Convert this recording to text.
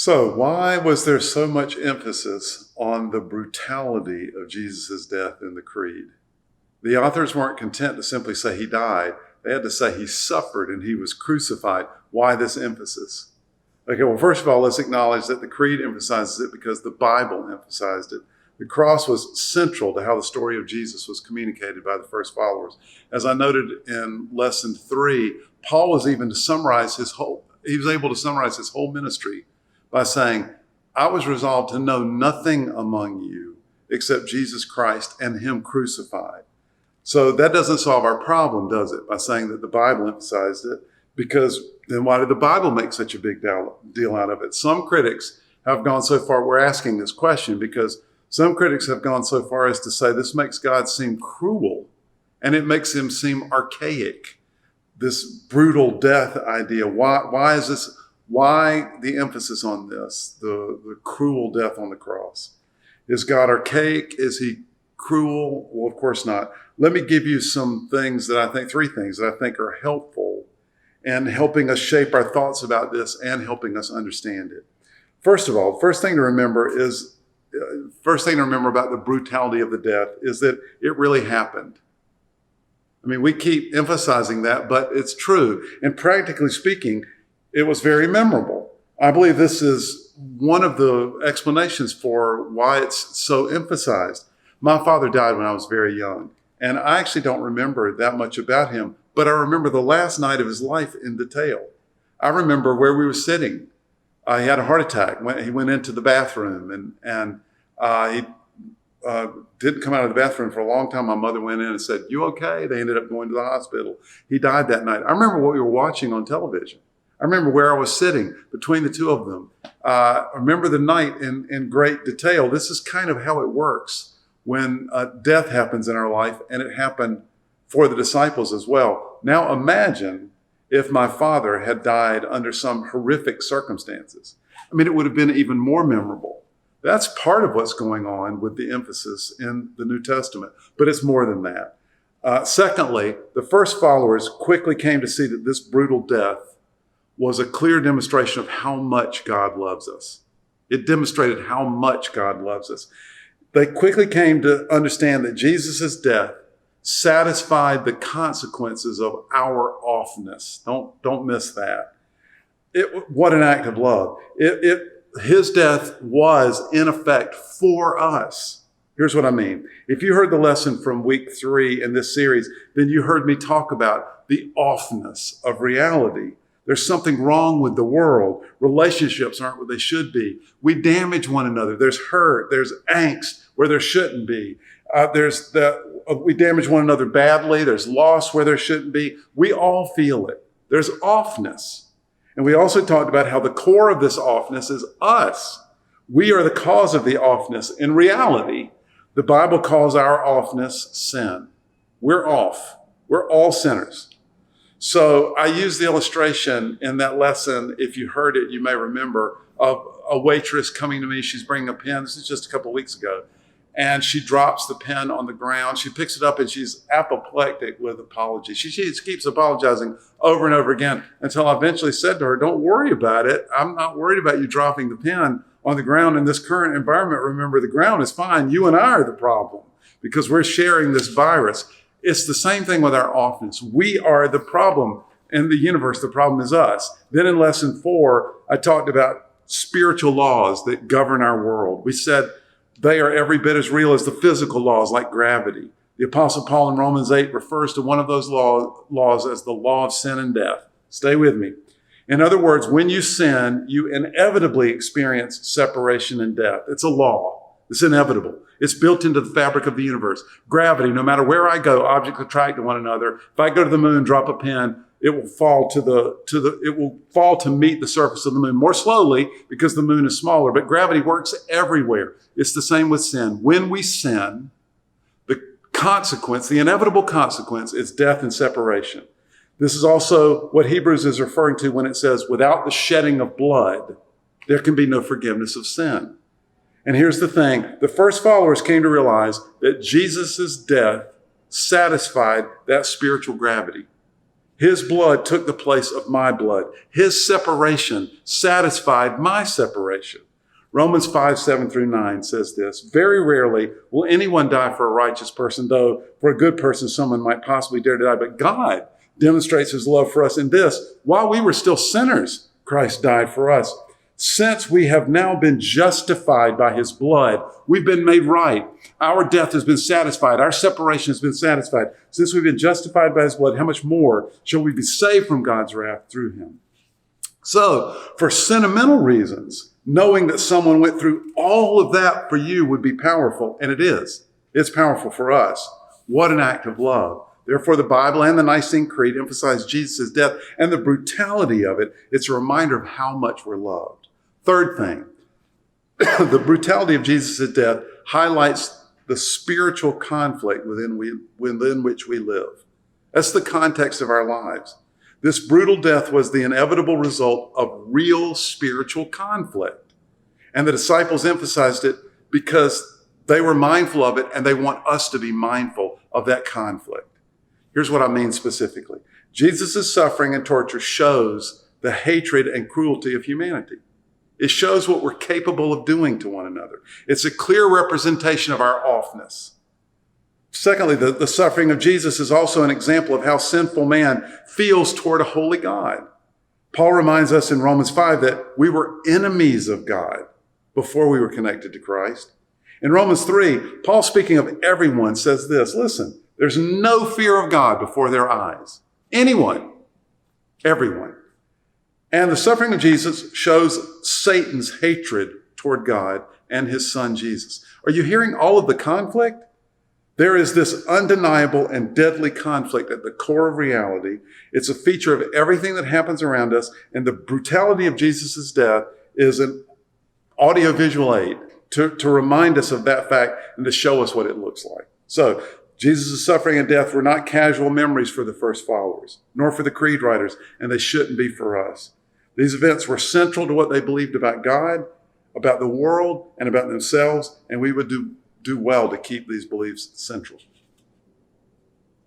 So, why was there so much emphasis on the brutality of Jesus' death in the Creed? The authors weren't content to simply say he died. They had to say he suffered and he was crucified. Why this emphasis? Okay, well, first of all, let's acknowledge that the Creed emphasizes it because the Bible emphasized it. The cross was central to how the story of Jesus was communicated by the first followers. As I noted in lesson 3, Paul was able to summarize his whole ministry by saying, I was resolved to know nothing among you except Jesus Christ and him crucified. So that doesn't solve our problem, does it? By saying that the Bible emphasized it, because then why did the Bible make such a big deal out of it? Some critics have gone so far, we're asking this question because some critics have gone so far as to say this makes God seem cruel and it makes him seem archaic. This brutal death idea. Why is this? Why the emphasis on this, the cruel death on the cross? Is God archaic? Is he cruel? Well, of course not. Let me give you three things that I think are helpful in helping us shape our thoughts about this and helping us understand it. First of all, first thing to remember about the brutality of the death is that it really happened. I mean, we keep emphasizing that, but it's true. And practically speaking, it was very memorable. I believe this is one of the explanations for why it's so emphasized. My father died when I was very young, and I actually don't remember that much about him, but I remember the last night of his life in detail. I remember where we were sitting. He had a heart attack. He went into the bathroom, and he didn't come out of the bathroom for a long time. My mother went in and said, "You okay?" They ended up going to the hospital. He died that night. I remember what we were watching on television. I remember where I was sitting between the two of them. I remember the night in great detail. This is kind of how it works when death happens in our life, and it happened for the disciples as well. Now imagine if my father had died under some horrific circumstances. I mean, it would have been even more memorable. That's part of what's going on with the emphasis in the New Testament, but it's more than that. Secondly, the first followers quickly came to see that this brutal death was a clear demonstration of how much God loves us. It demonstrated how much God loves us. They quickly came to understand that Jesus' death satisfied the consequences of our offness. Don't miss that. What an act of love. His death was, in effect, for us. Here's what I mean. If you heard the lesson from week 3 in this series, then you heard me talk about the offness of reality. There's something wrong with the world. Relationships aren't what they should be. We damage one another. There's hurt. There's angst where there shouldn't be. We damage one another badly. There's loss where there shouldn't be. We all feel it. There's offness. And we also talked about how the core of this offness is us. We are the cause of the offness. In reality, the Bible calls our offness sin. We're off. We're all sinners. So I used the illustration in that lesson. If you heard it, you may remember, of a waitress coming to me. She's bringing a pen. This is just a couple of weeks ago. And she drops the pen on the ground. She picks it up and she's apoplectic with apology. She keeps apologizing over and over again until I eventually said to her, "Don't worry about it. I'm not worried about you dropping the pen on the ground in this current environment. Remember, the ground is fine. You and I are the problem because we're sharing this virus." It's the same thing with our offness. We are the problem in the universe. The problem is us. Then in lesson 4, I talked about spiritual laws that govern our world. We said they are every bit as real as the physical laws like gravity. The Apostle Paul in Romans 8 refers to one of those laws as the law of sin and death. Stay with me. In other words, when you sin, you inevitably experience separation and death. It's a law. It's inevitable. It's built into the fabric of the universe. Gravity, no matter where I go, objects attract to one another. If I go to the moon, drop a pin, it will fall to meet the surface of the moon more slowly because the moon is smaller. But gravity works everywhere. It's the same with sin. When we sin, the inevitable consequence is death and separation. This is also what Hebrews is referring to when it says, without the shedding of blood, there can be no forgiveness of sin. And here's the thing. The first followers came to realize that Jesus' death satisfied that spiritual gravity. His blood took the place of my blood. His separation satisfied my separation. Romans 5:7-9 says this, very rarely will anyone die for a righteous person, though for a good person someone might possibly dare to die. But God demonstrates his love for us in this: while we were still sinners, Christ died for us. Since we have now been justified by his blood, we've been made right. Our death has been satisfied. Our separation has been satisfied. Since we've been justified by his blood, how much more shall we be saved from God's wrath through him? So, for sentimental reasons, knowing that someone went through all of that for you would be powerful, and it is. It's powerful for us. What an act of love. Therefore, the Bible and the Nicene Creed emphasize Jesus' death and the brutality of it. It's a reminder of how much we're loved. Third thing, the brutality of Jesus' death highlights the spiritual conflict within which we live. That's the context of our lives. This brutal death was the inevitable result of real spiritual conflict. And the disciples emphasized it because they were mindful of it, and they want us to be mindful of that conflict. Here's what I mean specifically. Jesus' suffering and torture shows the hatred and cruelty of humanity. It shows what we're capable of doing to one another. It's a clear representation of our offness. Secondly, the suffering of Jesus is also an example of how sinful man feels toward a holy God. Paul reminds us in Romans 5 that we were enemies of God before we were connected to Christ. In Romans 3, Paul, speaking of everyone, says this, listen, there's no fear of God before their eyes. Anyone, everyone. And the suffering of Jesus shows Satan's hatred toward God and his son Jesus. Are you hearing all of the conflict? There is this undeniable and deadly conflict at the core of reality. It's a feature of everything that happens around us, and the brutality of Jesus' death is an audiovisual aid to remind us of that fact and to show us what it looks like. So, Jesus' suffering and death were not casual memories for the first followers, nor for the creed writers, and they shouldn't be for us. These events were central to what they believed about God, about the world, and about themselves, and we would do well to keep these beliefs central.